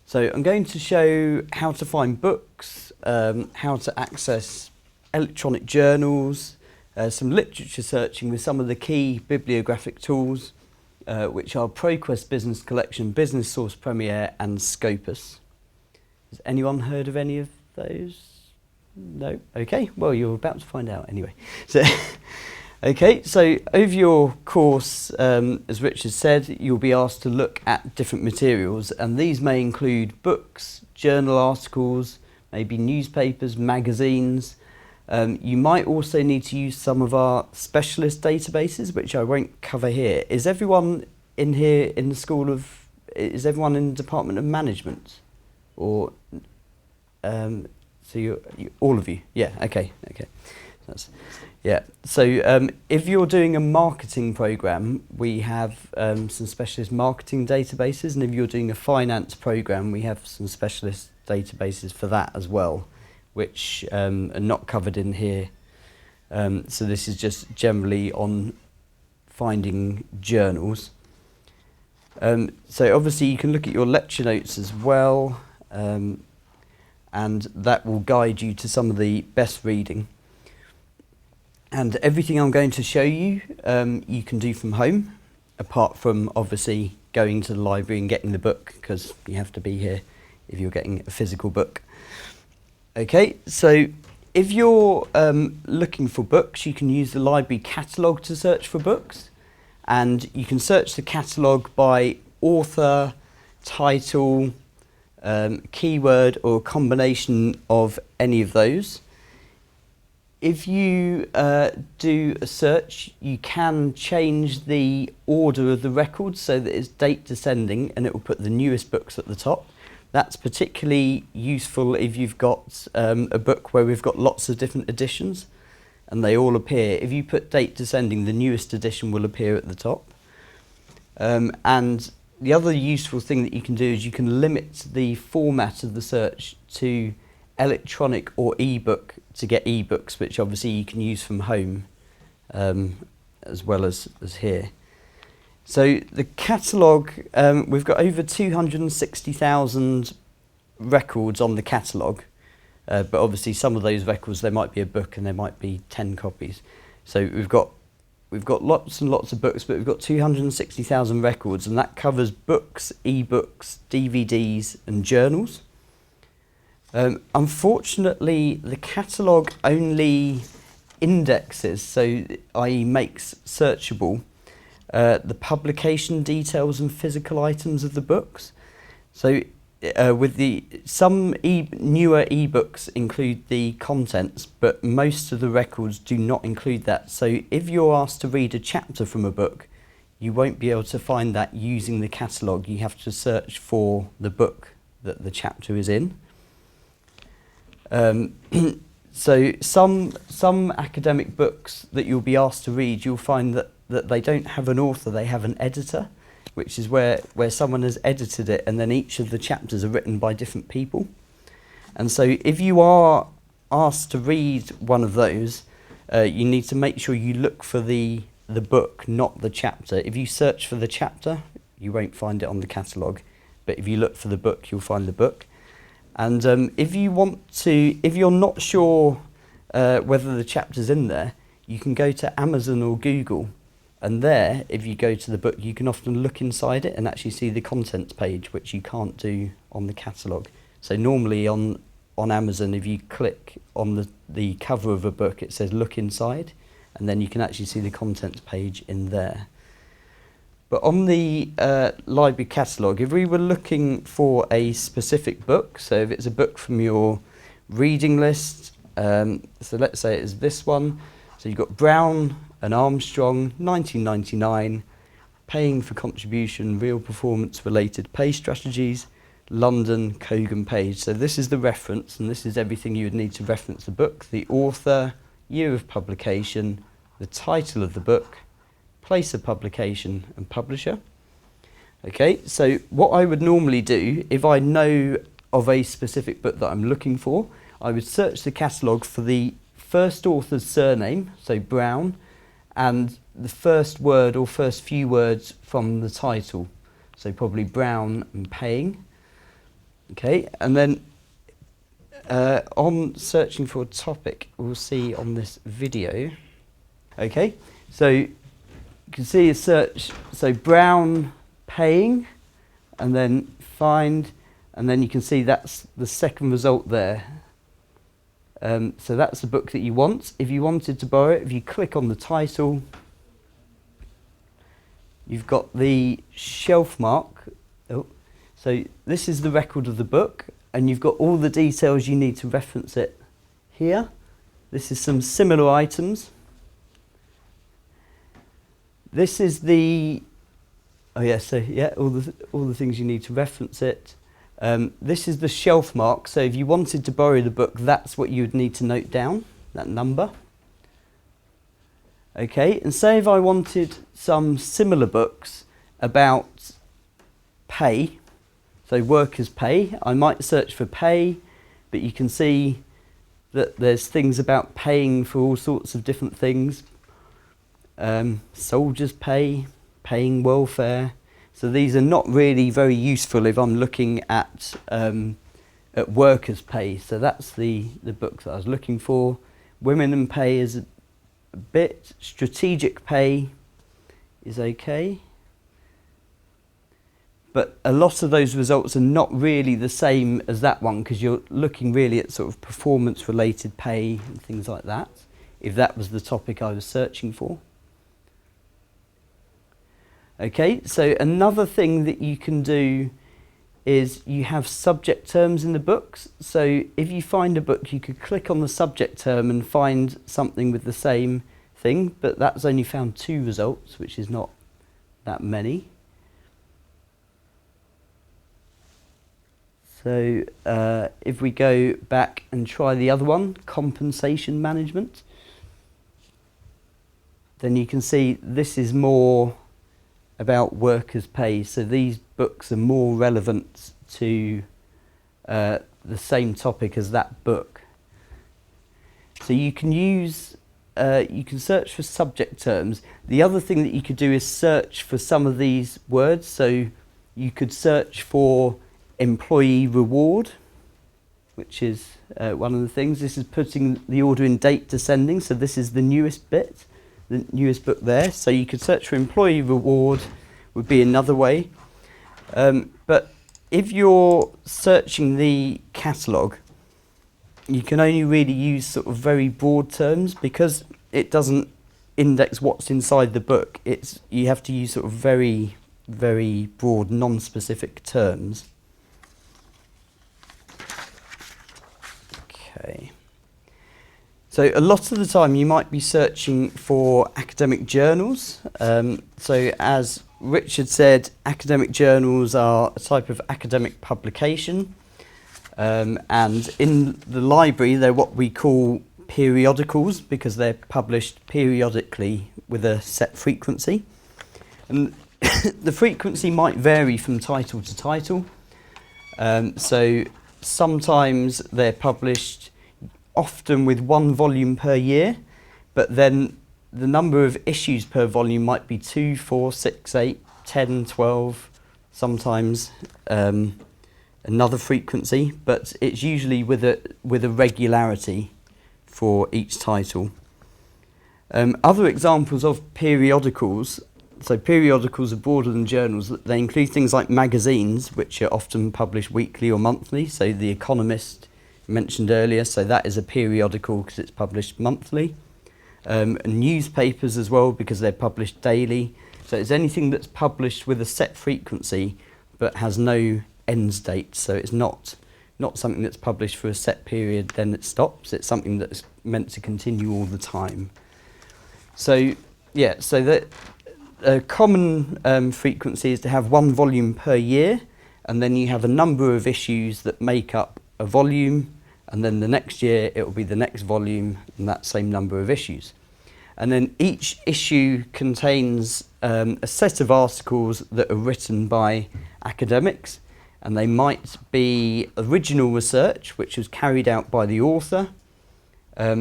So I'm going to show how to find books, how to access electronic journals, some literature searching with some of the key bibliographic tools, which are ProQuest Business Collection, Business Source Premier and Scopus. Has anyone heard of any of those? No? Okay, well you're about to find out anyway. So, okay, so over your course, as Richard said, you'll be asked to look at different materials, and these may include books, journal articles, maybe newspapers, magazines. You might also need to use some of our specialist databases, which I won't cover here. Is everyone in here in the is everyone in the Department of Management? Or, so you all of you? Yeah, okay. Yeah, so if you're doing a marketing program, we have some specialist marketing databases, and if you're doing a finance program, we have some specialist databases for that as well, which are not covered in here. So this is just generally on finding journals. So obviously you can look at your lecture notes as well, and that will guide you to some of the best reading. And everything I'm going to show you, you can do from home, apart from obviously going to the library and getting the book, because you have to be here if you're getting a physical book. Okay, so if you're looking for books, you can use the library catalogue to search for books, and you can search the catalogue by author, title, keyword, or a combination of any of those. If you do a search, you can change the order of the records so that it's date descending, and it will put the newest books at the top. That's particularly useful if you've got a book where we've got lots of different editions and they all appear. If you put date descending, the newest edition will appear at the top. And the other useful thing that you can do is you can limit the format of the search to electronic or ebook to get ebooks, which obviously you can use from home as well as here. So the catalogue, we've got over 260,000 records on the catalogue, but obviously some of those records, there might be a book and there might be 10 copies. So we've got lots and lots of books, but we've got 260,000 records, and that covers books, ebooks, DVDs and journals. Unfortunately, the catalogue only indexes, so i.e. makes searchable, the publication details and physical items of the books. So with some newer ebooks include the contents, but most of the records do not include that. So if you're asked to read a chapter from a book, you won't be able to find that using the catalogue. You have to search for the book that the chapter is in. So some academic books that you'll be asked to read, you'll find that they don't have an author, they have an editor, which is where someone has edited it, and then each of the chapters are written by different people. And so if you are asked to read one of those, you need to make sure you look for the book, not the chapter. If you search for the chapter, you won't find it on the catalogue, but if you look for the book, you'll find the book. And if you're not sure whether the chapter's in there, you can go to Amazon or Google, and there, if you go to the book, you can often look inside it and actually see the contents page, which you can't do on the catalogue. So normally on Amazon, if you click on the cover of a book, it says look inside, and then you can actually see the contents page in there. But on the library catalogue, if we were looking for a specific book, so if it's a book from your reading list, so let's say it's this one, so you've got Brown and Armstrong, 1999, Paying for Contribution, Real Performance Related Pay Strategies, London, Kogan Page. So this is the reference, and this is everything you would need to reference the book: the author, year of publication, the title of the book, place of publication and publisher. Okay, so what I would normally do, if I know of a specific book that I'm looking for, I would search the catalogue for the first author's surname, so Brown, and the first word or first few words from the title, so probably Brown and Paying. Okay, and then on searching for a topic, we'll see on this video. Okay, so you can see a search, so Brown paying, and then find, and then you can see that's the second result there. So that's the book that you want. If you wanted to borrow it, if you click on the title, you've got the shelf mark. Oh, so this is the record of the book, and you've got all the details you need to reference it here. This is some similar items. This is the, oh yeah, so yeah, all the things you need to reference it. This is the shelf mark, so if you wanted to borrow the book, that's what you would need to note down, that number. Okay, and say if I wanted some similar books about pay, so workers' pay, I might search for pay, but you can see that there's things about paying for all sorts of different things. Soldiers' pay, paying welfare. So these are not really very useful if I'm looking at workers' pay. So that's the book that I was looking for. Women and pay is a bit. Strategic pay is okay. But a lot of those results are not really the same as that one, because you're looking really at sort of performance-related pay and things like that, if that was the topic I was searching for. Okay, so another thing that you can do is you have subject terms in the books. So if you find a book, you could click on the subject term and find something with the same thing, but that's only found 2 results, which is not that many. So if we go back and try the other one, compensation management, then you can see this is more about workers' pay. So these books are more relevant to the same topic as that book. So you can use, you can search for subject terms. The other thing that you could do is search for some of these words. So you could search for employee reward, which is one of the things. This is putting the order in date descending. So this is the newest bit, the newest book there. So you could search for employee reward, would be another way. But if you're searching the catalogue, you can only really use sort of very broad terms, because it doesn't index what's inside the book. You have to use sort of very, very broad, non-specific terms. Okay. So a lot of the time you might be searching for academic journals. So as Richard said, academic journals are a type of academic publication. And in the library, they're what we call periodicals, because they're published periodically with a set frequency. And the frequency might vary from title to title. So sometimes they're published often with 1 volume per year, but then the number of issues per volume might be 2, 4, 6, 8, 10, 12, sometimes another frequency, but it's usually with a regularity for each title. Other examples of periodicals, so periodicals are broader than journals. They include things like magazines, which are often published weekly or monthly. So The Economist mentioned earlier, so that is a periodical because it's published monthly. And newspapers as well, because they're published daily. So it's anything that's published with a set frequency but has no end date. So it's not something that's published for a set period, then it stops. It's something that's meant to continue all the time. So yeah, so that a common frequency is to have 1 volume per year, and then you have a number of issues that make up a volume, and then the next year it will be the next volume and that same number of issues. And then each issue contains a set of articles that are written by academics, and they might be original research which was carried out by the author.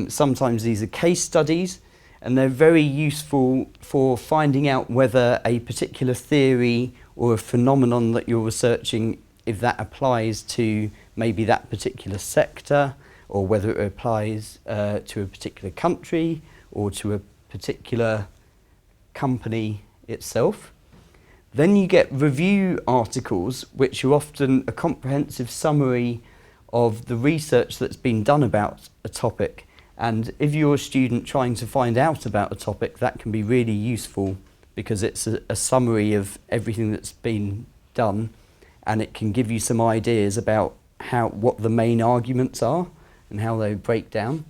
Sometimes these are case studies, and they're very useful for finding out whether a particular theory or a phenomenon that you're researching if that applies to maybe that particular sector, or whether it applies to a particular country or to a particular company itself. Then you get review articles, which are often a comprehensive summary of the research that's been done about a topic. And if you're a student trying to find out about a topic, that can be really useful because it's a summary of everything that's been done, and it can give you some ideas about what the main arguments are and how they break down.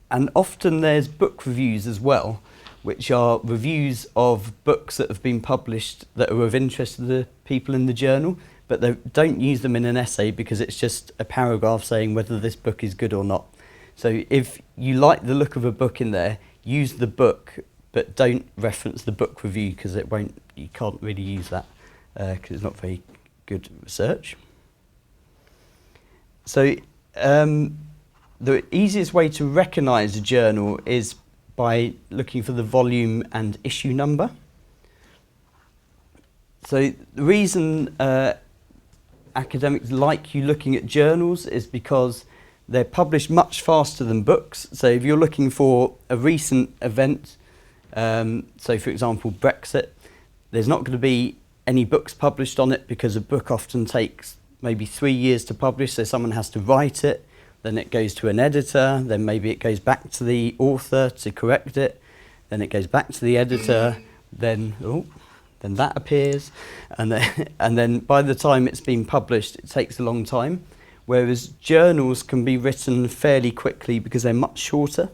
And often there's book reviews as well, which are reviews of books that have been published that are of interest to the people in the journal, but they don't use them in an essay because it's just a paragraph saying whether this book is good or not. So if you like the look of a book in there, use the book, but don't reference the book review because you can't really use that because it's not very good research. So the easiest way to recognise a journal is by looking for the volume and issue number. So the reason academics like you looking at journals is because they're published much faster than books. So if you're looking for a recent event, so for example Brexit, there's not going to be any books published on it because a book often takes maybe 3 years to publish, so someone has to write it, then it goes to an editor, then maybe it goes back to the author to correct it, then it goes back to the editor, then that appears, and then by the time it's been published it takes a long time, whereas journals can be written fairly quickly because they're much shorter,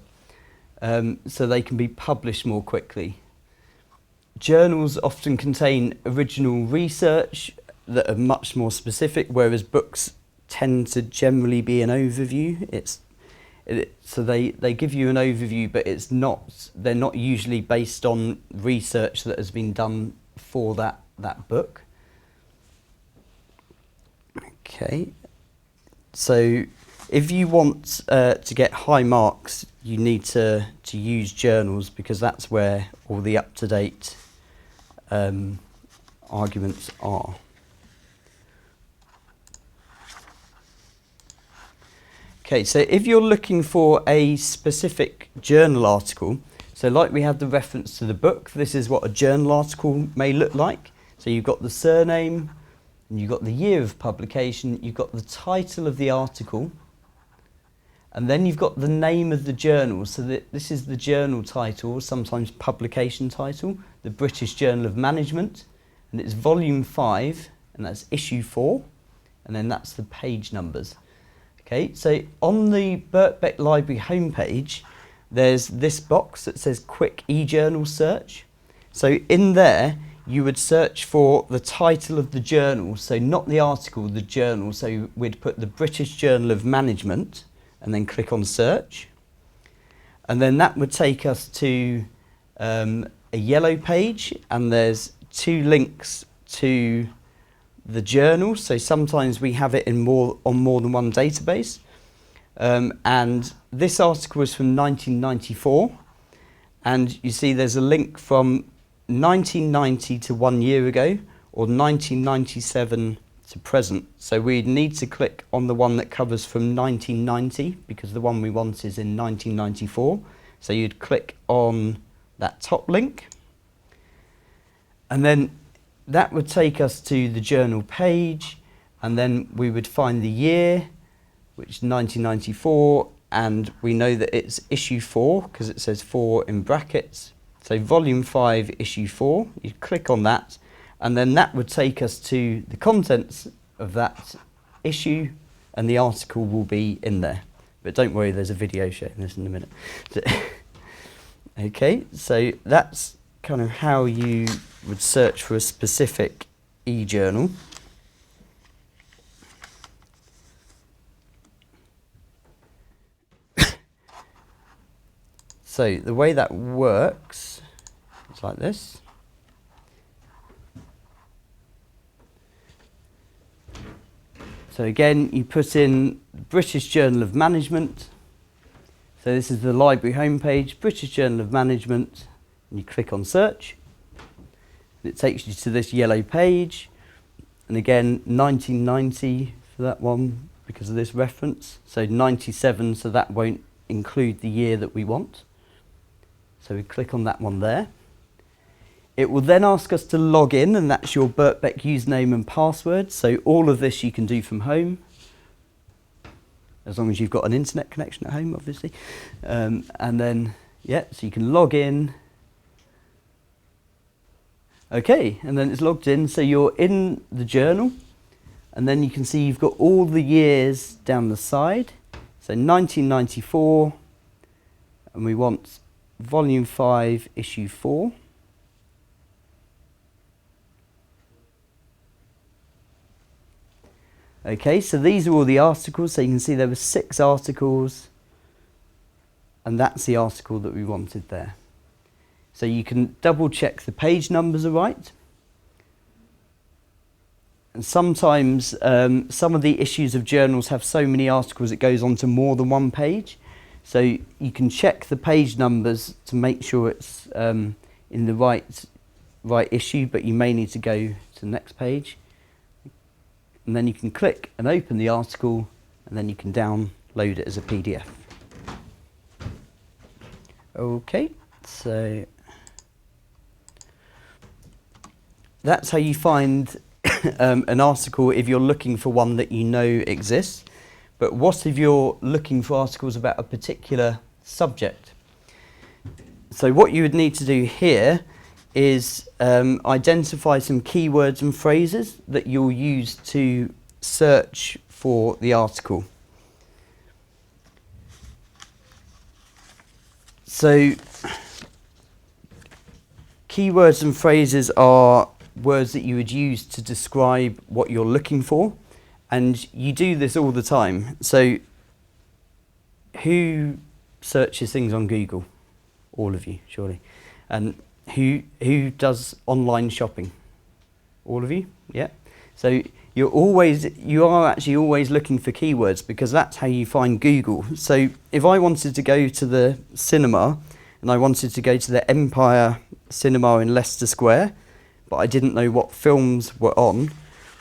so they can be published more quickly. Journals often contain original research that are much more specific, whereas books tend to generally be an overview. So they give you an overview, but they're not usually based on research that has been done for that book. Okay, so if you want to get high marks, you need to use journals because that's where all the up-to-date arguments are. Okay, so if you're looking for a specific journal article, so like we have the reference to the book, this is what a journal article may look like. So you've got the surname, and you've got the year of publication, you've got the title of the article, and then you've got the name of the journal. So this is the journal title, sometimes publication title, the British Journal of Management, and it's volume 5, and that's issue 4, and then that's the page numbers. Okay, so on the Birkbeck Library homepage, there's this box that says Quick eJournal Search. So in there, you would search for the title of the journal, so not the article, the journal. So we'd put the British Journal of Management and then click on search. And then that would take us to a yellow page, and there's 2 links to the journal. So sometimes we have it on more than one database. And this article is from 1994. And you see there's a link from 1990 to 1 year ago, or 1997 to present. So we'd need to click on the one that covers from 1990 because the one we want is in 1994. So you'd click on that top link, and then that would take us to the journal page, and then we would find the year, which is 1994, and we know that it's issue 4 because it says 4 in brackets. So volume 5, issue 4, you click on that, and then that would take us to the contents of that issue, and the article will be in there. But don't worry, there's a video showing this in a minute. Okay, so that's kind of how you would search for a specific e-journal. So the way that works is like this. So again, you put in British Journal of Management. So this is the library homepage, British Journal of Management, and you click on search. It takes you to this yellow page, and again 1990 for that one because of this reference. So 97, so that won't include the year that we want. So we click on that one there. It will then ask us to log in, and that's your Birkbeck username and password. So all of this you can do from home, as long as you've got an internet connection at home, obviously. And then, yeah, so you can log in. Okay, and then it's logged in, so you're in the journal, and then you can see you've got all the years down the side. So 1994, and we want volume 5, issue 4. Okay, so these are all the articles, so you can see there were 6 articles, and that's the article that we wanted there. So you can double check the page numbers are right. And sometimes some of the issues of journals have so many articles it goes on to more than one page. So you can check the page numbers to make sure it's in the right issue, but you may need to go to the next page. And then you can click and open the article, and then you can download it as a PDF. Okay, so that's how you find an article if you're looking for one that you know exists. But what if you're looking for articles about a particular subject? So what you would need to do here is identify some keywords and phrases that you'll use to search for the article. So keywords and phrases are words that you would use to describe what you're looking for, and you do this all the time. So who searches things on Google? All of you, surely. And who does online shopping? All of you? Yeah. So you are actually always looking for keywords, because that's how you find Google. So if I wanted to go to the cinema and I wanted to go to the Empire Cinema in Leicester Square, but I didn't know what films were on,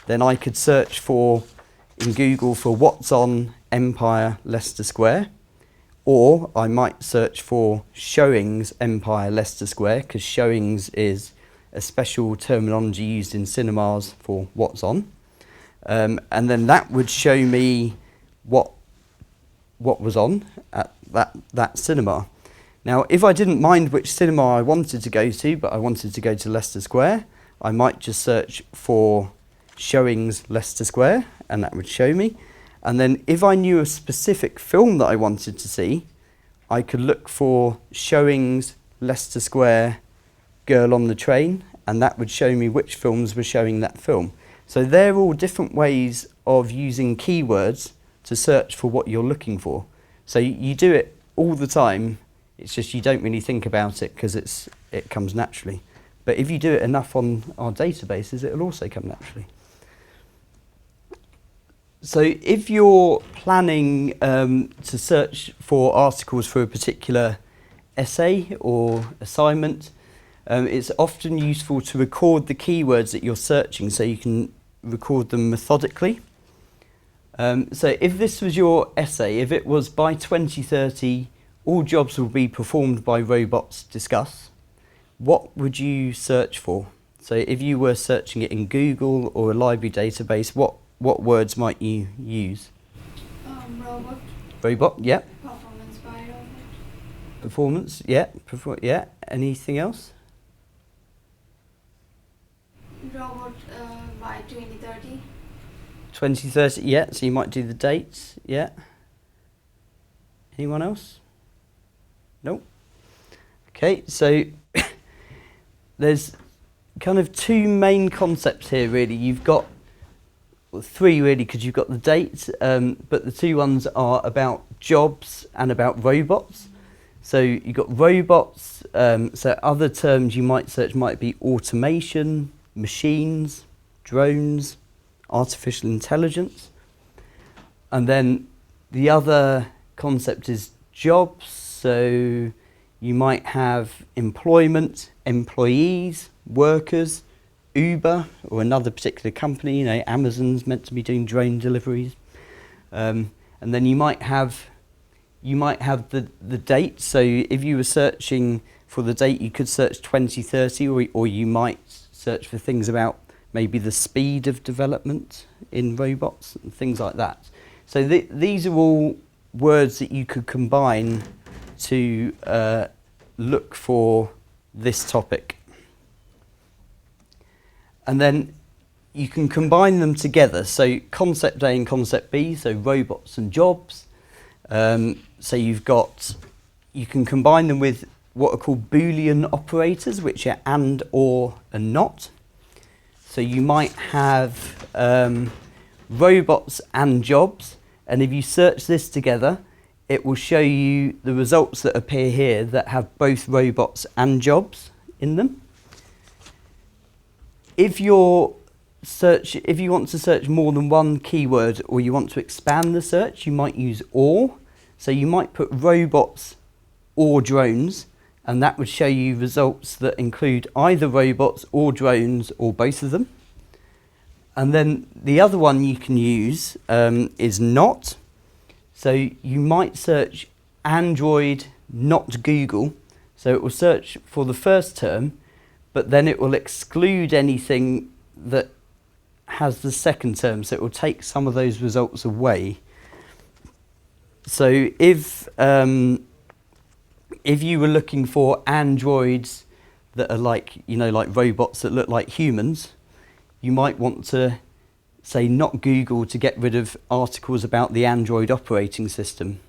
then I could search in Google for what's on Empire Leicester Square. Or I might search for showings Empire Leicester Square, because showings is a special terminology used in cinemas for what's on. And then that would show me what was on at that cinema. Now, if I didn't mind which cinema I wanted to go to, but I wanted to go to Leicester Square, I might just search for showings Leicester Square, and that would show me. And then if I knew a specific film that I wanted to see, I could look for showings Leicester Square Girl on the Train, and that would show me which films were showing that film. So they're all different ways of using keywords to search for what you're looking for. So you do it all the time, it's just you don't really think about it because it comes naturally. But if you do it enough on our databases, it'll also come naturally. So if you're planning to search for articles for a particular essay or assignment, it's often useful to record the keywords that you're searching so you can record them methodically. So if this was your essay, if it was by 2030, all jobs will be performed by robots, discuss, what would you search for? So if you were searching it in Google or a library database, what words might you use? Robot. Robot, yeah. Performance by robot. Performance, yeah. Yeah. Anything else? Robot by 2030. 2030, yeah. So you might do the dates, yeah. Anyone else? Nope. Okay, so there's kind of two main concepts here, really. You've got three, really, because you've got the dates, but the two ones are about jobs and about robots. So you've got robots, so other terms you might search might be automation, machines, drones, artificial intelligence. And then the other concept is jobs, so you might have employment, employees, workers, Uber or another particular company. You know, Amazon's meant to be doing drone deliveries, and then you might have the date. So if you were searching for the date, you could search 2030, or you might search for things about maybe the speed of development in robots and things like that. So these are all words that you could combine to look for this topic. And then you can combine them together. So concept A and concept B, so robots and jobs. So you can combine them with what are called Boolean operators, which are and, or, and not. So you might have robots and jobs, and if you search this together, it will show you the results that appear here that have both robots and jobs in them. If you want to search more than one keyword, or you want to expand the search, you might use or. So you might put robots or drones, and that would show you results that include either robots or drones or both of them. And then the other one you can use is not. So you might search Android, not Google. So it will search for the first term, but then it will exclude anything that has the second term. So it will take some of those results away. So if you were looking for androids that are like robots that look like humans, you might want to say not Google to get rid of articles about the Android operating system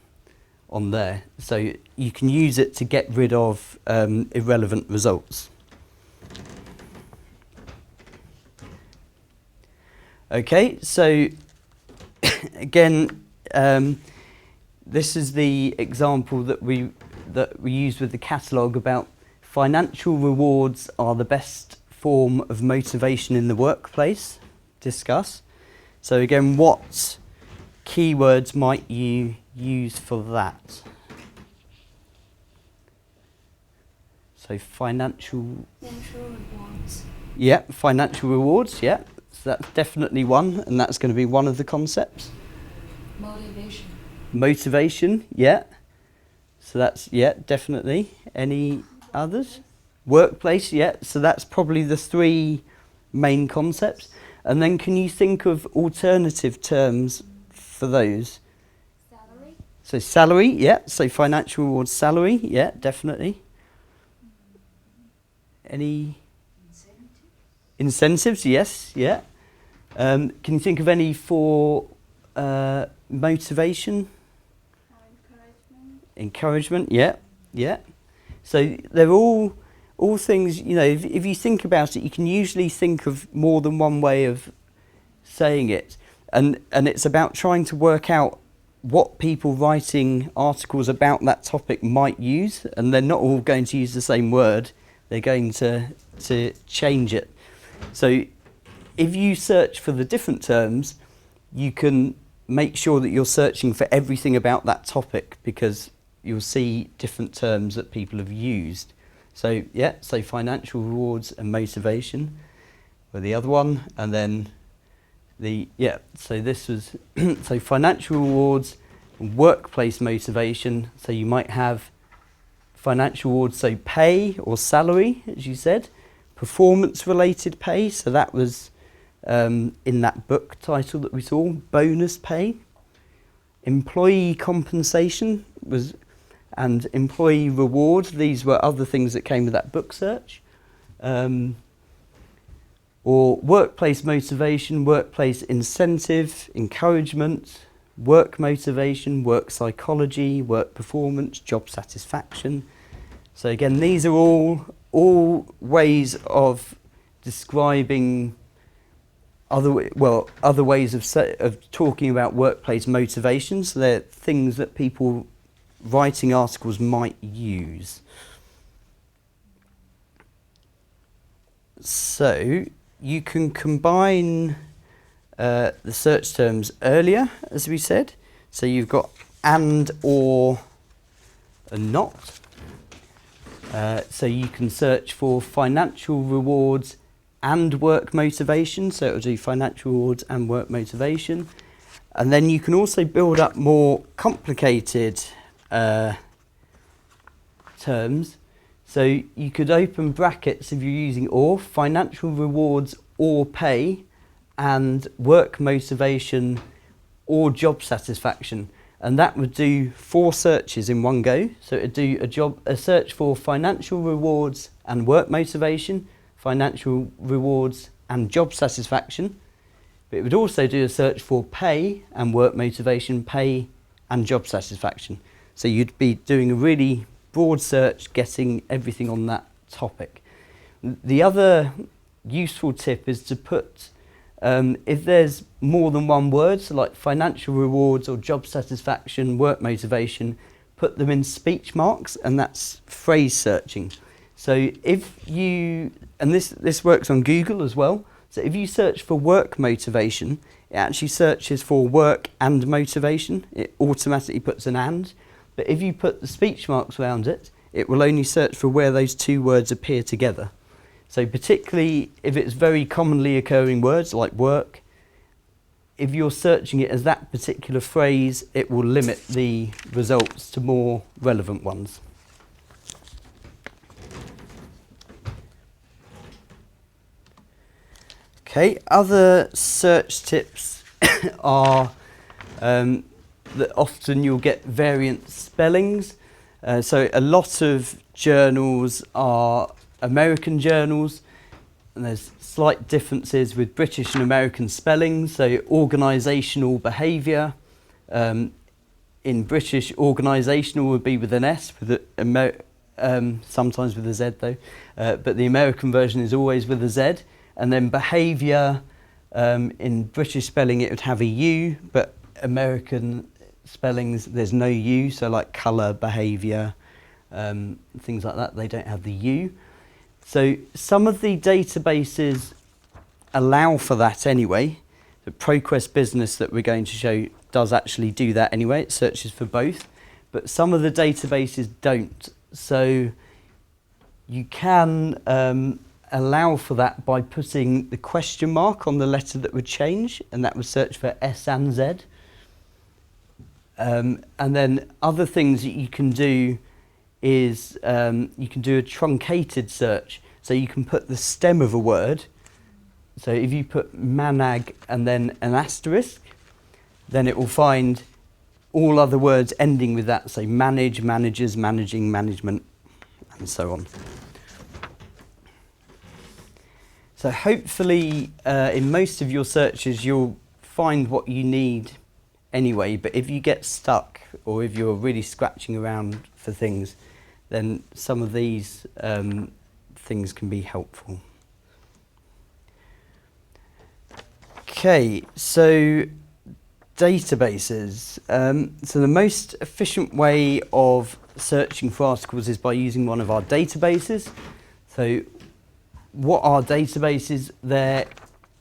on there. So you can use it to get rid of irrelevant results. Okay, so again, this is the example that we used with the catalogue about financial rewards are the best form of motivation in the workplace. Discuss. So again, what keywords might you use for that? So financial rewards. Yeah, financial rewards, yeah. So that's definitely one, and that's going to be one of the concepts. Motivation, yeah. So that's, yeah, definitely. Any others? Workplace, yeah. So that's probably the three main concepts. And then can you think of alternative terms for those? Salary. So salary, yeah. So financial rewards, salary, yeah, definitely. Any? Incentives, yes, yeah. Can you think of any for motivation? Encouragement, yeah, yeah. So they're all things, you know, if you think about it, you can usually think of more than one way of saying it. And it's about trying to work out what people writing articles about that topic might use. And they're not all going to use the same word. They're going to change it. So if you search for the different terms, you can make sure that you're searching for everything about that topic, because you'll see different terms that people have used. So yeah, so financial rewards and motivation were the other one, and then so this was so financial rewards and workplace motivation. So you might have financial rewards, so pay or salary, as you said, performance related pay, so that was in that book title that we saw, bonus pay, employee compensation was, and employee reward. These were other things that came with that book search. Or workplace motivation, workplace incentive, encouragement, work motivation, work psychology, work performance, job satisfaction. So again, these are all ways of describing other ways of talking about workplace motivations. So they're things that people writing articles might use. So you can combine the search terms earlier, as we said. So you've got and, or, and not. So you can search for financial rewards and work motivation, so it'll do financial rewards and work motivation. And then you can also build up more complicated terms. So you could open brackets if you're using or, financial rewards or pay, and work motivation or job satisfaction. And that would do 4 searches in one go. So it would do a search for financial rewards and work motivation, financial rewards and job satisfaction. But it would also do a search for pay and work motivation, pay and job satisfaction. So you'd be doing a really broad search, getting everything on that topic. The other useful tip is to put, if there's more than one word, so like financial rewards or job satisfaction, work motivation, put them in speech marks, and that's phrase searching. So if you, and this works on Google as well, so if you search for work motivation, it actually searches for work and motivation. It automatically puts an and. But if you put the speech marks around it, it will only search for where those 2 words appear together. So particularly if it's very commonly occurring words like work, if you're searching it as that particular phrase, it will limit the results to more relevant ones. Okay, other search tips are that often you'll get variant spellings. So a lot of journals are American journals, and there's slight differences with British and American spellings. So organisational behaviour, in British organisational would be with an S, with sometimes with a Z though, but the American version is always with a Z. And then behaviour, in British spelling it would have a U, but American spellings there's no U, so like colour, behaviour, things like that, they don't have the U. So some of the databases allow for that anyway. The ProQuest Business that we're going to show does actually do that anyway, it searches for both, but some of the databases don't. So you can allow for that by putting the question mark on the letter that would change, and that would search for S and Z. And then other things that you can do is you can do a truncated search. So you can put the stem of a word. So if you put manag and then an asterisk, then it will find all other words ending with that. So manage, managers, managing, management, and so on. So hopefully in most of your searches you'll find what you need anyway, but if you get stuck or if you're really scratching around for things, then some of these things can be helpful. Okay, so databases. So the most efficient way of searching for articles is by using one of our databases. So what are databases? They're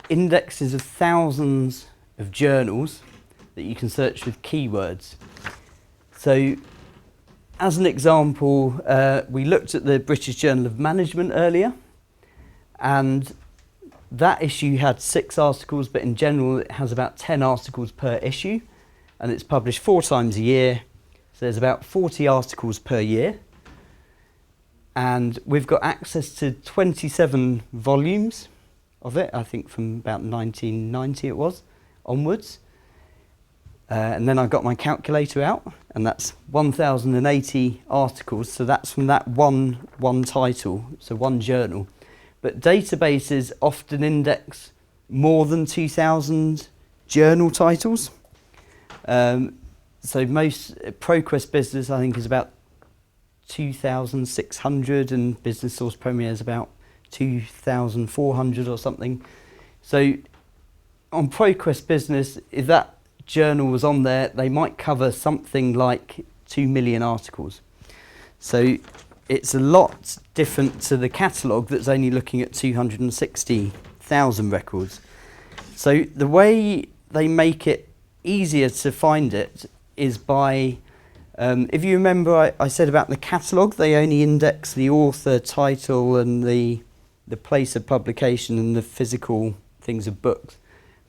indexes of thousands of journals that you can search with keywords. So as an example, we looked at the British Journal of Management earlier, and that issue had 6 articles, but in general it has about 10 articles per issue, and it's published 4 times a year, so there's about 40 articles per year. And we've got access to 27 volumes of it, I think from about 1990 it was, onwards. And then I got my calculator out, and that's 1,080 articles, so that's from that one title, so one journal. But databases often index more than 2,000 journal titles. So most ProQuest Business I think is about 2,600, and Business Source Premier is about 2,400 or something. So on ProQuest Business, if that journal was on there, they might cover something like 2 million articles. So it's a lot different to the catalogue that's only looking at 260,000 records. So the way they make it easier to find it is by, if you remember I said about the catalogue, they only index the author, title and the the place of publication and the physical things of books.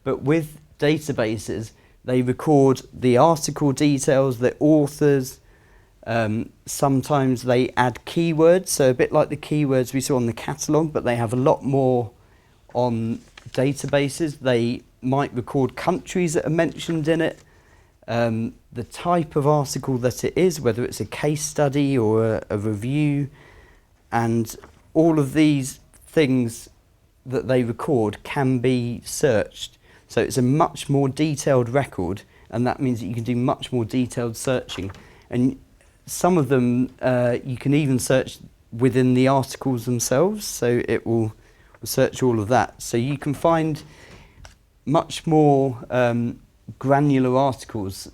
But with databases, they record the article details, the authors. Sometimes they add keywords, so a bit like the keywords we saw on the catalogue, but they have a lot more on databases. They might record countries that are mentioned in it, the type of article that it is, whether it's a case study or a review, and all of these things that they record can be searched. So it's a much more detailed record, and that means that you can do much more detailed searching. And some of them you can even search within the articles themselves, so it will search all of that. So you can find much more granular articles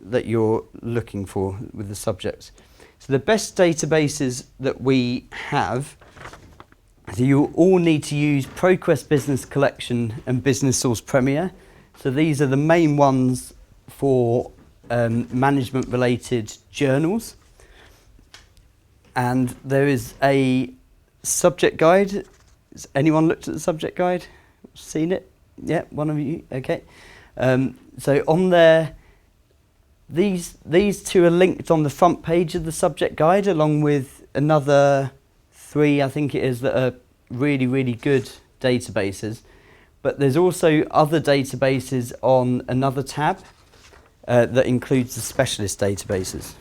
that you're looking for with the subjects. So the best databases that we have, so you all need to use ProQuest Business Collection and Business Source Premier. So these are the main ones for management related journals. And there is a subject guide. Has anyone looked at the subject guide? Seen it? Yeah, one of you, okay. So on there, these two are linked on the front page of the subject guide, along with another 3, I think it is, that are really, really good databases. But there's also other databases on another tab that includes the specialist databases.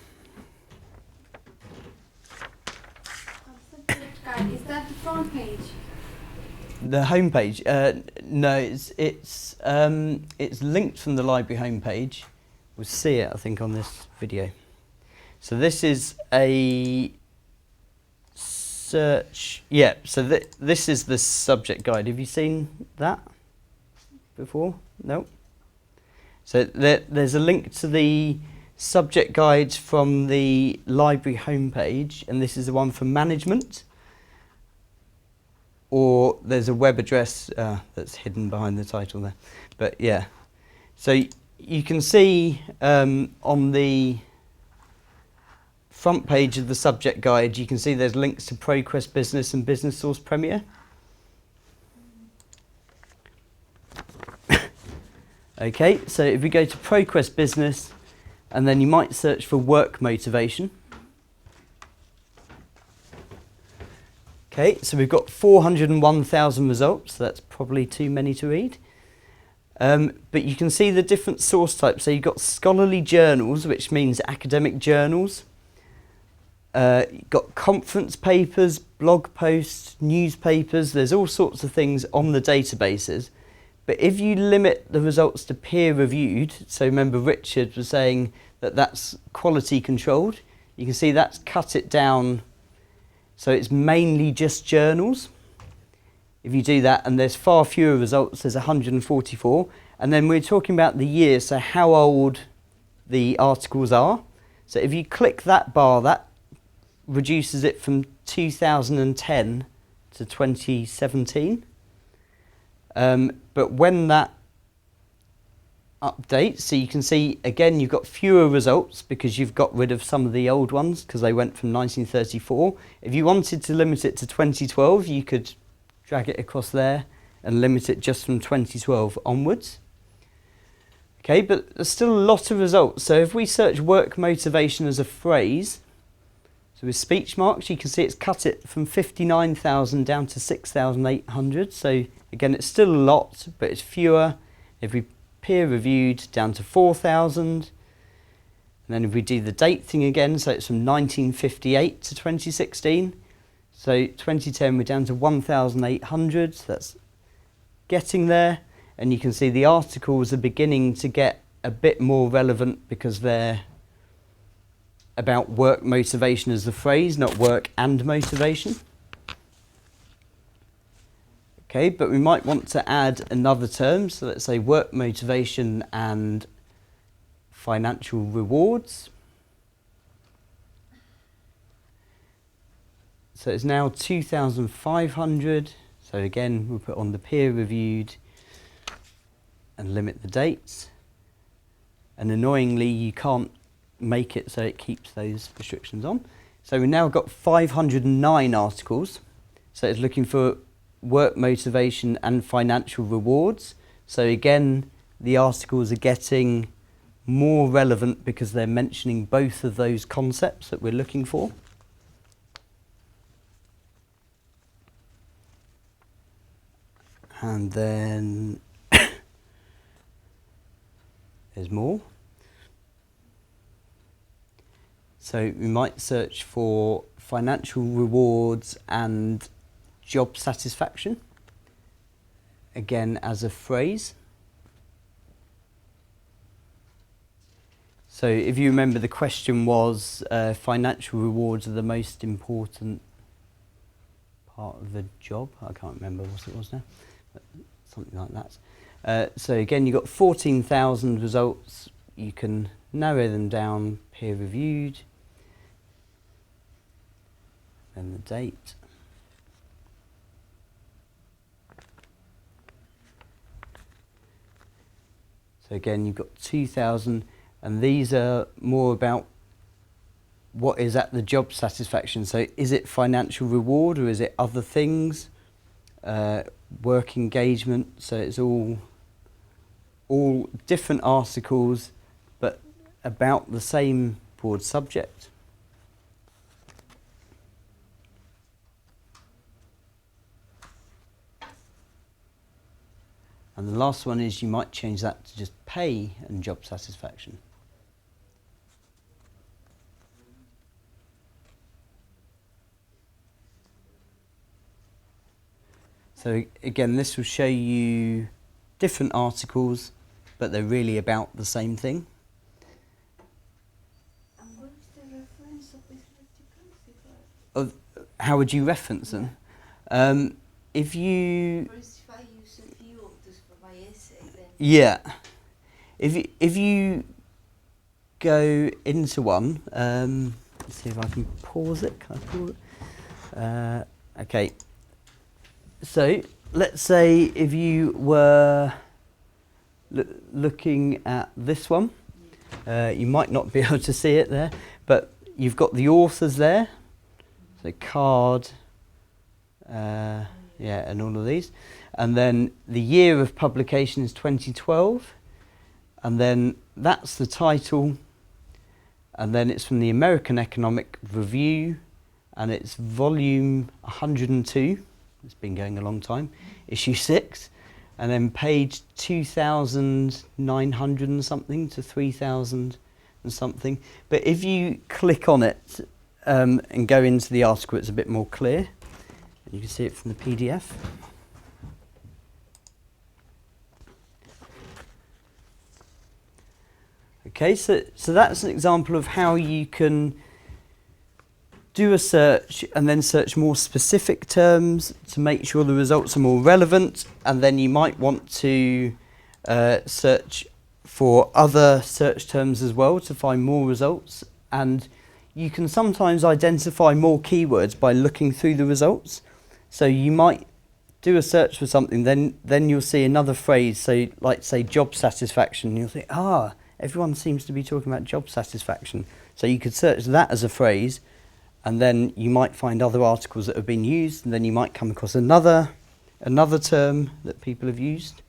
Subject guide, is that the front page? The homepage, no, it's linked from the library homepage. We'll see it, I think, on this video. So this is a search. Yeah. So this is the subject guide. Have you seen that before? No. So there's a link to the subject guides from the library homepage, and this is the one for management. Or there's a web address that's hidden behind the title there. But yeah, so you can see on the front page of the subject guide, you can see there's links to ProQuest Business and Business Source Premier. Okay, so if we go to ProQuest Business, and then you might search for work motivation. Okay, so we've got 401,000 results, so that's probably too many to read. But you can see the different source types. So you've got scholarly journals, which means academic journals. You've got conference papers, blog posts, newspapers. There's all sorts of things on the databases. But if you limit the results to peer-reviewed, so remember Richard was saying that that's quality controlled, you can see that's cut it down. So it's mainly just journals. If you do that, and there's far fewer results, there's 144. And then we're talking about the year, so how old the articles are. So if you click that bar, that reduces it from 2010 to 2017. But when that updates, so you can see, again, you've got fewer results because you've got rid of some of the old ones because they went from 1934. If you wanted to limit it to 2012, you could drag it across there and limit it just from 2012 onwards. Okay, but there's still a lot of results. So if we search work motivation as a phrase, so with speech marks, you can see it's cut it from 59,000 down to 6,800. So again, it's still a lot, but it's fewer. If we peer-reviewed, down to 4,000. And then if we do the date thing again, so it's from 1958 to 2016. So 2010, we're down to 1,800. So that's getting there. And you can see the articles are beginning to get a bit more relevant because they're about work motivation as the phrase, not work and motivation. Okay, but we might want to add another term. So let's say work motivation and financial rewards. So it's now 2,500. So again, we'll put on the peer-reviewed and limit the dates. And annoyingly, you can't make it so it keeps those restrictions on. So we've now got 509 articles. So it's looking for work motivation and financial rewards. So again, the articles are getting more relevant because they're mentioning both of those concepts that we're looking for. And then there's more. So we might search for financial rewards and job satisfaction, again as a phrase. So if you remember, the question was financial rewards are the most important part of the job. I can't remember what it was now, but something like that. So again, you've got 14,000 results. You can narrow them down, peer reviewed, then the date. So again, you've got 2,000, and these are more about what is at the job satisfaction. So is it financial reward or is it other things? Work engagement. So it's all different articles, but about the same broad subject. And the last one is you might change that to just pay and job satisfaction. So again, this will show you different articles, but they're really about the same thing. And what is the reference of this article? How would you reference them? If you... If I use a few of those for my essay, then... Yeah. If you go into one, let's see if I can pause it. Can I pause it? Okay. So let's say if you were looking at this one, you might not be able to see it there, but you've got the authors there. So Card, yeah, and all of these. And then the year of publication is 2012. And then that's the title. And then it's from the American Economic Review. And it's volume 102. It's been going a long time. Issue 6. And then page 2,900 and something to 3,000 and something. But if you click on it and go into the article, it's a bit more clear. You can see it from the PDF. Okay, so that's an example of how you can do a search and then search more specific terms to make sure the results are more relevant, and then you might want to search for other search terms as well to find more results. And you can sometimes identify more keywords by looking through the results. So you might do a search for something, then you'll see another phrase, so like say job satisfaction, you'll think, everyone seems to be talking about job satisfaction. So you could search that as a phrase, and then you might find other articles that have been used, and then you might come across another term that people have used.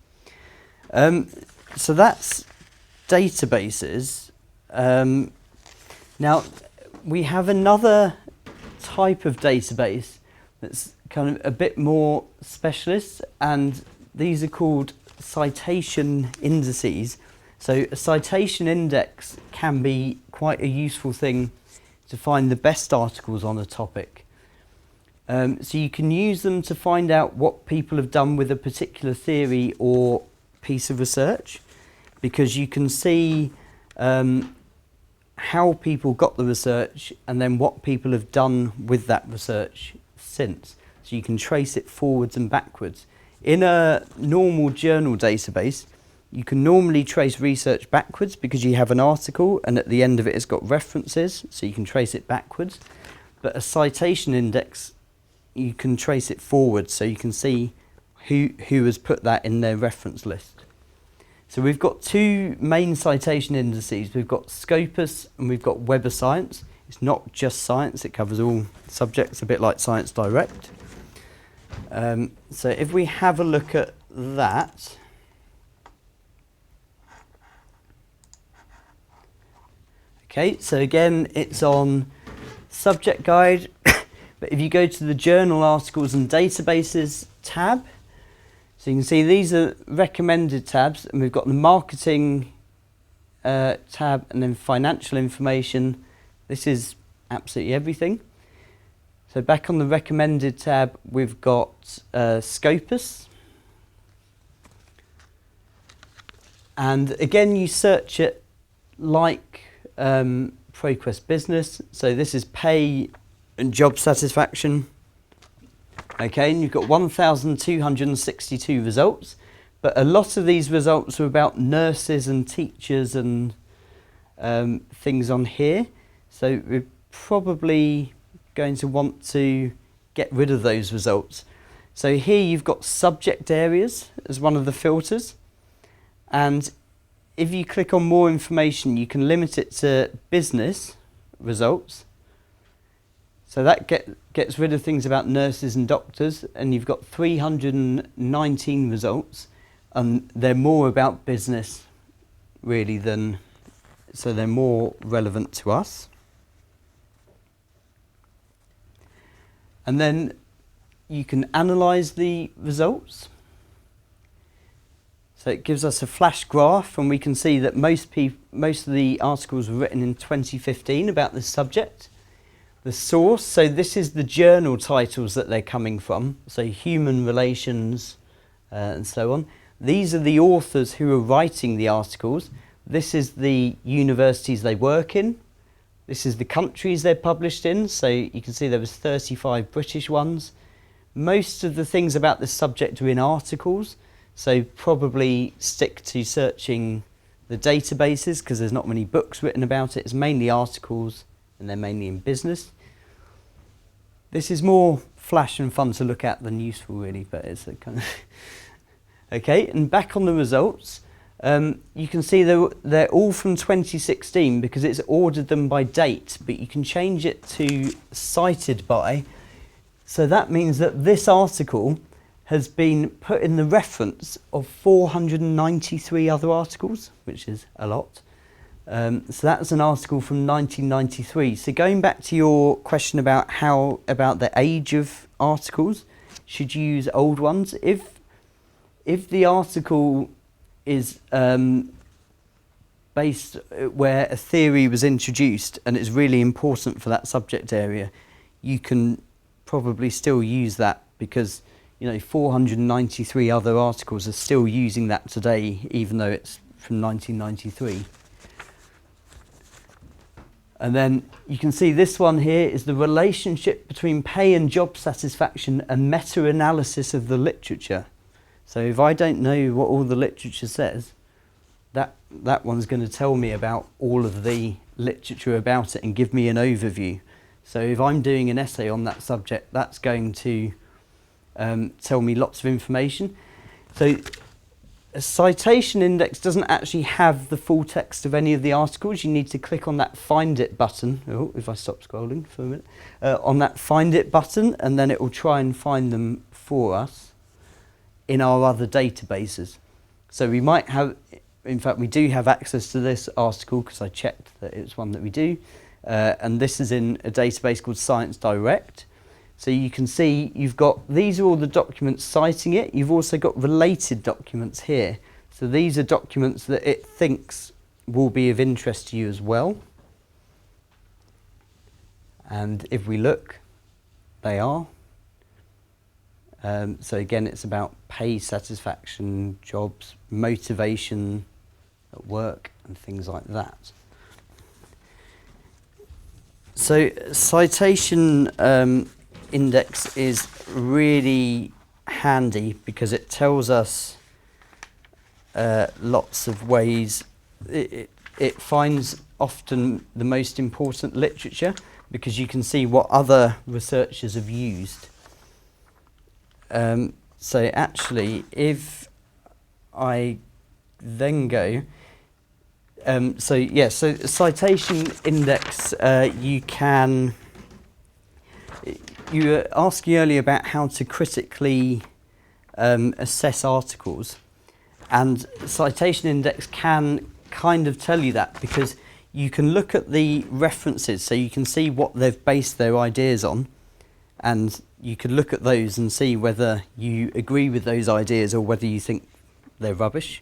So that's databases. Now, we have another type of database that's kind of a bit more specialist, and these are called citation indices. So a citation index can be quite a useful thing to find the best articles on a topic. So you can use them to find out what people have done with a particular theory or piece of research, because you can see how people got the research and then what people have done with that research since. So you can trace it forwards and backwards. In a normal journal database, you can normally trace research backwards because you have an article and at the end of it it's got references, so you can trace it backwards. But a citation index, you can trace it forwards, so you can see who has put that in their reference list. So we've got two main citation indices. We've got Scopus and we've got Web of Science. It's not just science, it covers all subjects, a bit like Science Direct. So if we have a look at that, okay, so again, it's on subject guide, but if you go to the journal articles and databases tab, so you can see these are recommended tabs, and we've got the marketing tab and then financial information. This is absolutely everything. So back on the recommended tab, we've got Scopus. And again, you search it like ProQuest Business. So this is pay and job satisfaction. Okay, and you've got 1,262 results. But a lot of these results are about nurses and teachers and things on here. So we're probably going to want to get rid of those results. So here you've got subject areas as one of the filters, and if you click on more information you can limit it to business results. So that gets rid of things about nurses and doctors, and you've got 319 results, and they're more about business really than, so they're more relevant to us. And then you can analyse the results. So it gives us a flash graph, and we can see that most of the articles were written in 2015 about this subject. The source, so this is the journal titles that they're coming from, so Human Relations and so on. These are the authors who are writing the articles. This is the universities they work in. This is the countries they're published in, so you can see there was 35 British ones. Most of the things about this subject are in articles, so probably stick to searching the databases because there's not many books written about it. It's mainly articles and they're mainly in business. This is more flash and fun to look at than useful really, but it's a kind of okay, and back on the results. You can see they're all from 2016 because it's ordered them by date, but you can change it to cited by. So that means that this article has been put in the reference of 493 other articles, which is a lot. So that's an article from 1993. So going back to your question about about the age of articles, should you use old ones? If the article is based where a theory was introduced and it's really important for that subject area, you can probably still use that because 493 other articles are still using that today, even though it's from 1993. And then you can see this one here is the relationship between pay and job satisfaction and meta-analysis of the literature. So if I don't know what all the literature says, that one's going to tell me about all of the literature about it and give me an overview. So if I'm doing an essay on that subject, that's going to tell me lots of information. So a citation index doesn't actually have the full text of any of the articles. You need to click on that Find It button. Oh, if I stop scrolling for a minute. On that Find It button, and then it will try and find them for us in our other databases. So we might have, in fact we do have access to this article because I checked that it's one that we do, and this is in a database called Science Direct. So you can see these are all the documents citing it. You've also got related documents here. So these are documents that it thinks will be of interest to you as well. And if we look, they are. So again, it's about pay, satisfaction, jobs, motivation at work and things like that. So citation index is really handy because it tells us lots of ways. It finds often the most important literature because you can see what other researchers have used. So actually, if I then go, so citation index, you can you were asking earlier about how to critically assess articles, and citation index can kind of tell you that, because you can look at the references, so you can see what they've based their ideas on, and you could look at those and see whether you agree with those ideas or whether you think they're rubbish,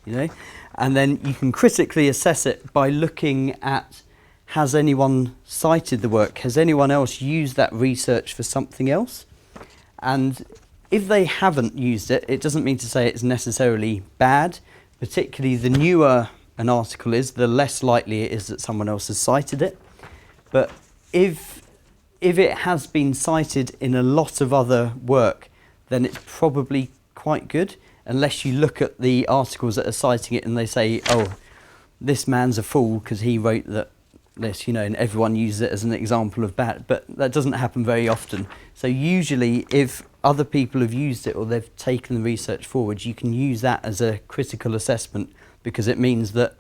you know. And then you can critically assess it by looking at, has anyone cited the work? Has anyone else used that research for something else? And if they haven't used it, it doesn't mean to say it's necessarily bad. Particularly the newer an article is, the less likely it is that someone else has cited it. But if it has been cited in a lot of other work, then it's probably quite good, unless you look at the articles that are citing it and they say, oh, this man's a fool because he wrote this, you know, and everyone uses it as an example of bad. But that doesn't happen very often. So usually if other people have used it or they've taken the research forward, you can use that as a critical assessment, because it means that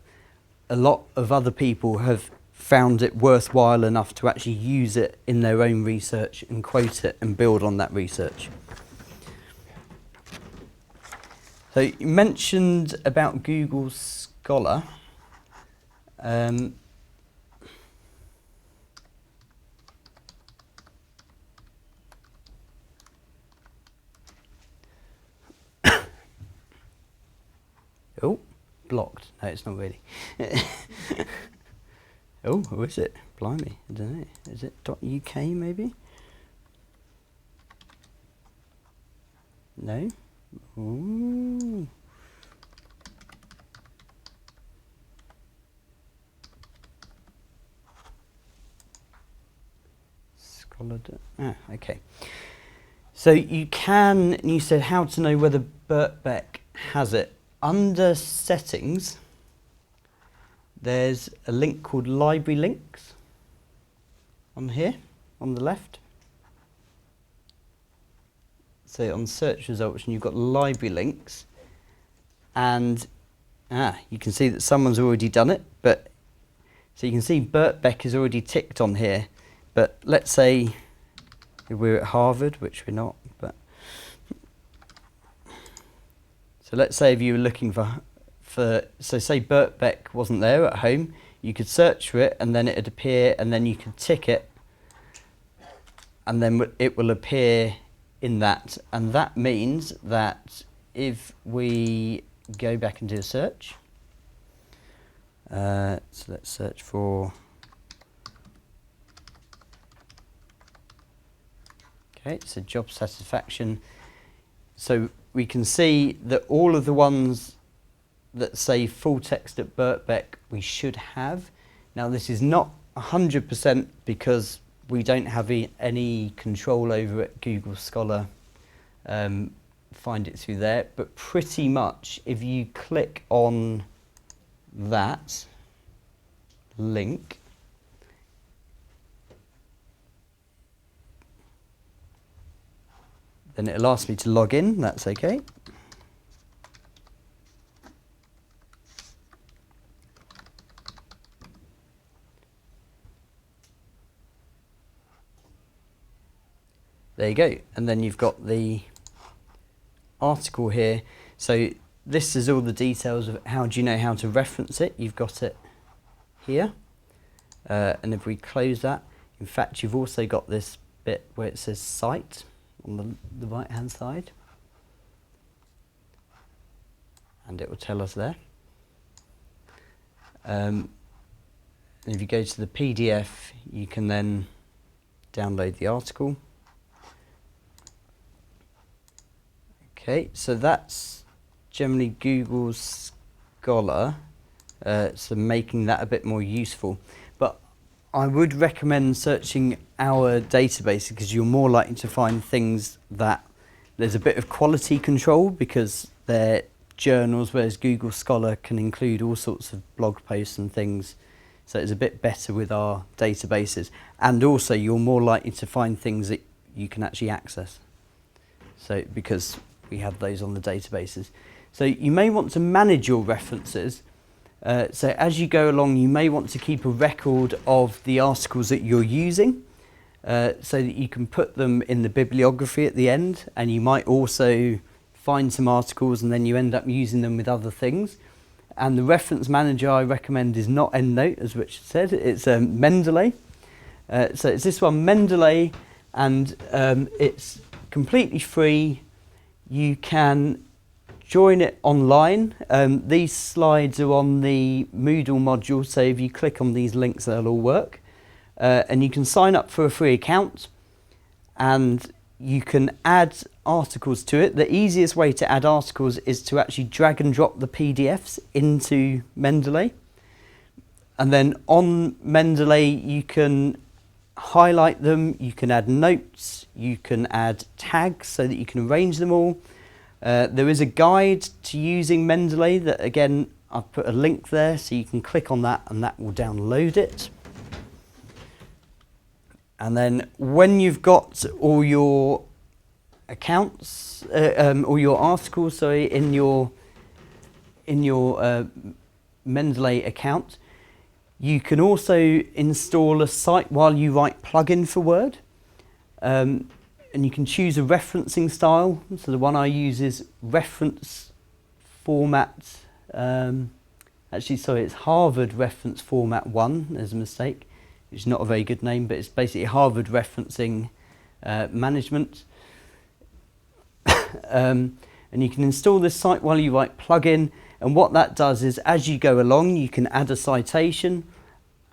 a lot of other people have found it worthwhile enough to actually use it in their own research and quote it and build on that research. So you mentioned about Google Scholar. Oh, blocked. No, it's not really. Oh, who is it? Blimey, I don't know. Is it .uk maybe? No? Ooh. Scholar. Okay. So you said how to know whether Birkbeck has it. Under settings, there's a link called library links on here, on the left. So on search results, and you've got library links, and you can see that someone's already done it. But so you can see Birkbeck is already ticked on here. But let's say we're at Harvard, which we're not. But so let's say if you were looking for so say Birkbeck wasn't there at home, you could search for it and then it'd appear, and then you could tick it, and then it will appear in that. And that means that if we go back and do a search, so let's search for, okay, so job satisfaction. So we can see that all of the ones that say full text at Birkbeck we should have. Now this is not 100% because we don't have any control over it. Google Scholar find it through there, but pretty much if you click on that link, then it'll ask me to log in. That's okay. There you go, and then you've got the article here. So this is all the details of how do you know how to reference it. You've got it here, and if we close that, in fact you've also got this bit where it says cite on the right hand side, and it will tell us there. And if you go to the PDF, you can then download the article. Okay, so that's generally Google Scholar, so making that a bit more useful. But I would recommend searching our database, because you're more likely to find things that there's a bit of quality control, because they're journals, whereas Google Scholar can include all sorts of blog posts and things. So it's a bit better with our databases. And also you're more likely to find things that you can actually access. So because we have those on the databases. So you may want to manage your references. So as you go along, you may want to keep a record of the articles that you're using. so that you can put them in the bibliography at the end, and you might also find some articles and then you end up using them with other things. And the reference manager I recommend is not EndNote, as Richard said, it's Mendeley. So it's this one, Mendeley, and it's completely free. You can join it online. These slides are on the Moodle module, so if you click on these links they'll all work. And you can sign up for a free account and you can add articles to it. The easiest way to add articles is to actually drag and drop the PDFs into Mendeley. And then on Mendeley you can highlight them, you can add notes, you can add tags so that you can arrange them all. There is a guide to using Mendeley that, again, I've put a link there so you can click on that and that will download it. And then when you've got all your accounts, or your articles, sorry, in your Mendeley account, you can also install a Cite While You Write plugin for Word. And you can choose a referencing style. So the one I use is reference format. Actually, sorry, it's Harvard Reference Format 1. There's a mistake. It's not a very good name, but it's basically Harvard Referencing Management. And you can install this Cite While You Write plugin, and what that does is as you go along you can add a citation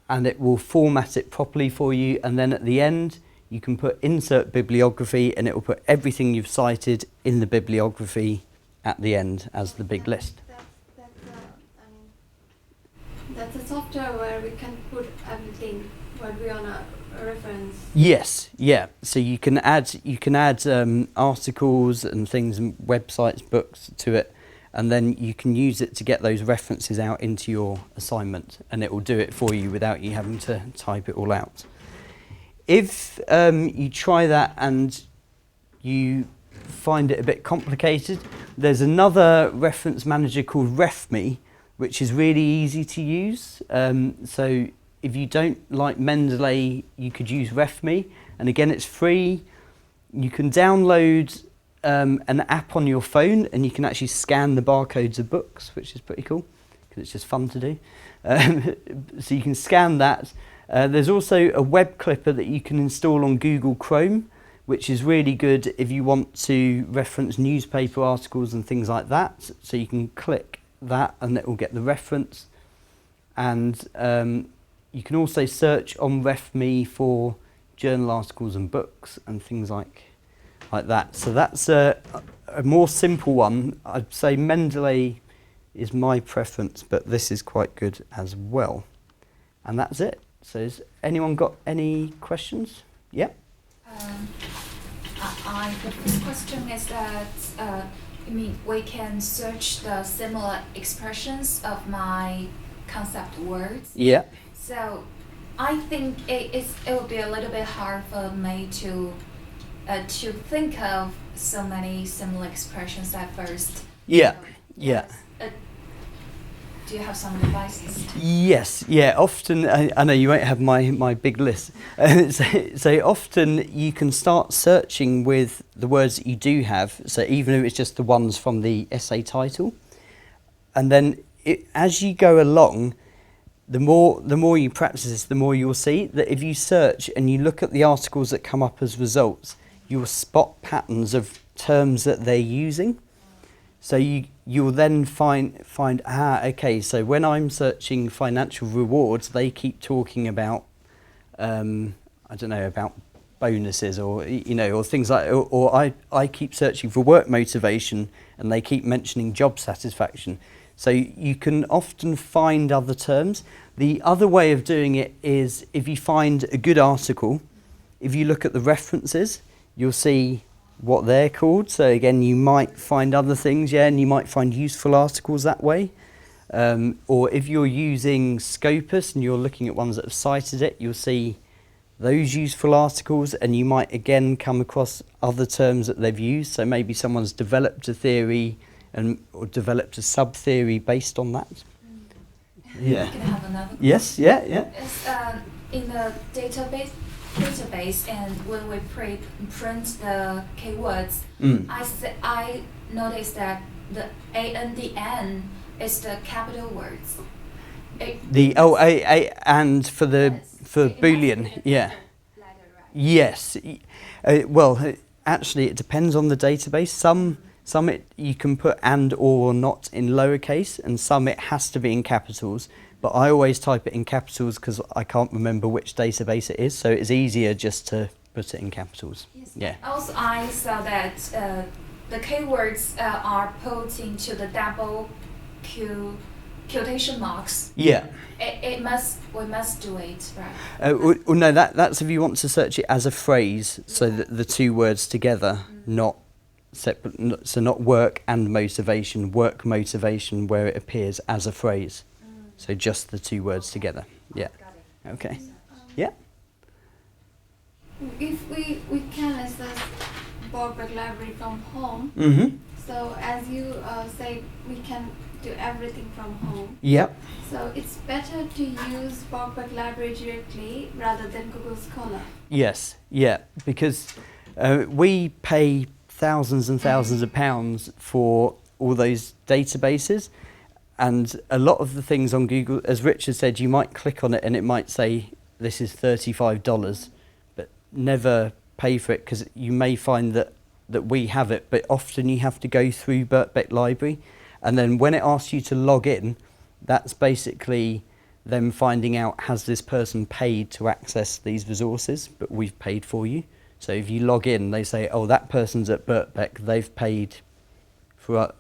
and it will format it properly for you, and then at the end you can put insert bibliography and it will put everything you've cited in the bibliography at the end as the big list. That's a software where we can put everything what we want to reference. Yes, yeah. So you can add articles and things and websites, books to it, and then you can use it to get those references out into your assignment, and it will do it for you without you having to type it all out. If you try that and you find it a bit complicated, there's another reference manager called RefMe, which is really easy to use. So if you don't like Mendeley, you could use RefMe, and again it's free. You can download an app on your phone and you can actually scan the barcodes of books, which is pretty cool because it's just fun to do. So you can scan that. There's also a web clipper that you can install on Google Chrome, which is really good if you want to reference newspaper articles and things like that. So you can click that and it will get the reference. And you can also search on RefMe for journal articles and books and things like that. So that's a more simple one. I'd say Mendeley is my preference, but this is quite good as well. And that's it. So has anyone got any questions? Yeah? The first question is that, we can search the similar expressions of my concept words. Yeah. So I think it will be a little bit hard for me to think of so many similar expressions at first. Yeah, yeah. Do you have some advice? Yes, yeah. Often, I know you won't have my big list. So often you can start searching with the words that you do have. So even if it's just the ones from the essay title, and then as you go along, the more you practice this, the more you'll see that if you search and you look at the articles that come up as results, you will spot patterns of terms that they're using. So you'll then find okay, so when I'm searching financial rewards, they keep talking about about bonuses or or things like, or I keep searching for work motivation and they keep mentioning job satisfaction. So you can often find other terms. The other way of doing it is if you find a good article, if you look at the references, you'll see what they're called. So again, you might find other things, and you might find useful articles that way. Or if you're using Scopus and you're looking at ones that have cited it, you'll see those useful articles, and you might again come across other terms that they've used. So maybe someone's developed a theory or developed a sub-theory based on that. Yeah. Can I have another question? Yes, yeah. It's, in the database, database and when we print the keywords, Mm. I noticed that the ANDN is the capital words. And for It Boolean, must be the yeah. capital letter, right? Yes. Actually, it depends on the database. Some you can put and or not in lowercase, and some it has to be in capitals. But I always type it in capitals because I can't remember which database it is, so it's easier just to put it in capitals. Yes. Yeah. Also, I saw that the keywords are put into the double quotation marks. Yeah. We must do it, right? Well, no, that's if you want to search it as a phrase, so that the two words together, not separate. So not work and motivation. Work motivation where it appears as a phrase. So just the two words together. Yeah. Got it. Okay. Yeah. If we can access Birkbeck library from home, Mhm. so as you say, we can do everything from home. Yep. So it's better to use Birkbeck library directly rather than Google Scholar. Yes. Yeah. Because we pay thousands and thousands of pounds for all those databases. And a lot of the things on Google, as Richard said, you might click on it and it might say, this is $35, but never pay for it because you may find that we have it, but often you have to go through Birkbeck Library. And then when it asks you to log in, that's basically them finding out, has this person paid to access these resources, but we've paid for you. So if you log in, they say, oh, that person's at Birkbeck, they've paid for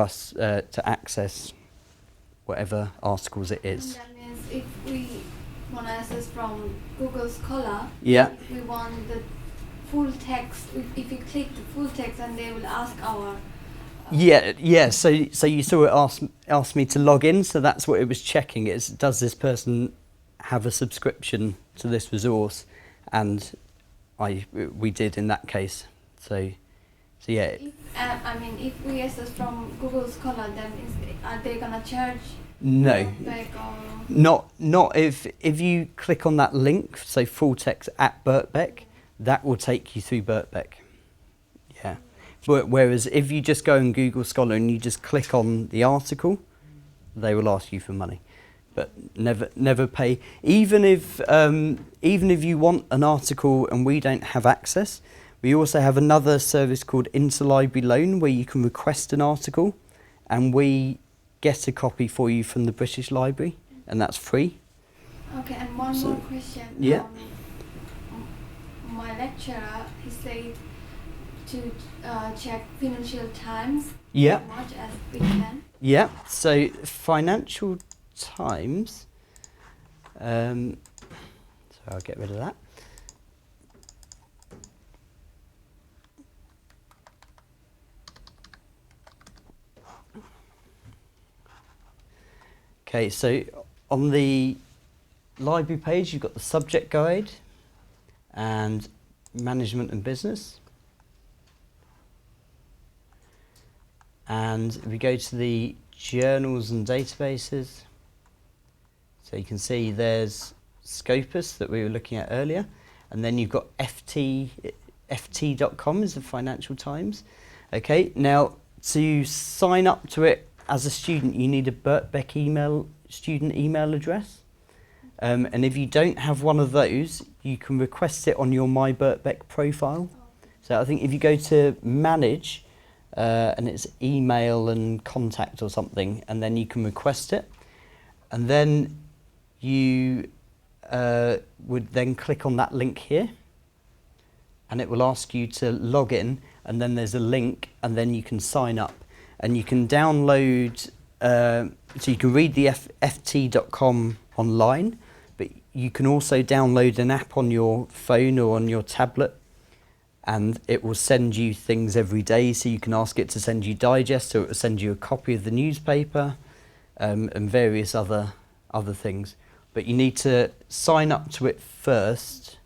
us to access whatever articles it is. And that means if we want to access from Google Scholar, Yeah. we want the full text. If you click the full text, and they will ask our. Yeah. So you saw it asked me to log in. So that's what it was checking. Is does this person have a subscription to this resource? And we did in that case. So yeah. If we access from Google Scholar, then are they gonna charge? No. Birkbeck or? Not if you click on that link. So full text at Birkbeck, that will take you through Birkbeck. Yeah. Whereas if you just go on Google Scholar and you just click on the article, they will ask you for money, but never pay. Even if you want an article and we don't have access, we also have another service called Interlibrary Loan where you can request an article, and we get a copy for you from the British Library, and that's free. Okay, and one more question. Yeah. My lecturer, he said to check Financial Times Yeah. as much as we can. Yeah. So Financial Times. So I'll get rid of that. Okay, so on the library page, you've got the subject guide and management and business. And if we go to the journals and databases, so you can see there's Scopus that we were looking at earlier, and then you've got ft.com is the Financial Times. Okay, now to sign up to it as a student, you need a Birkbeck student email address. And if you don't have one of those, you can request it on your My Birkbeck profile. So I think if you go to Manage, and it's email and contact or something, and then you can request it. And then you would then click on that link here, and it will ask you to log in, and then there's a link, and then you can sign up. And you can download, so you can read the ft.com online, but you can also download an app on your phone or on your tablet, and it will send you things every day. So you can ask it to send you digests, or it will send you a copy of the newspaper, and various other things. But you need to sign up to it first,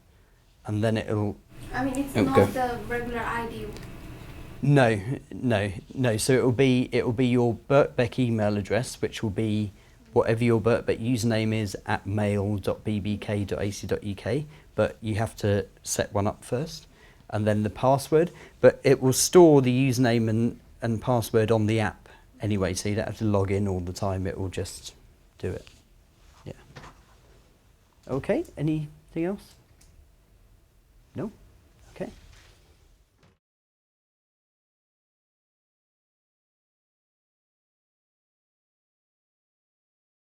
and then it'll. It's it'll not go. the regular ID. No. So it'll be your Birkbeck email address, which will be whatever your Birkbeck username is at mail.bbk.ac.uk. but you have to set one up first, and then the password. But it will store the username and password on the app anyway, so you don't have to log in all the time. It will just do it. Yeah. Okay, anything else? No?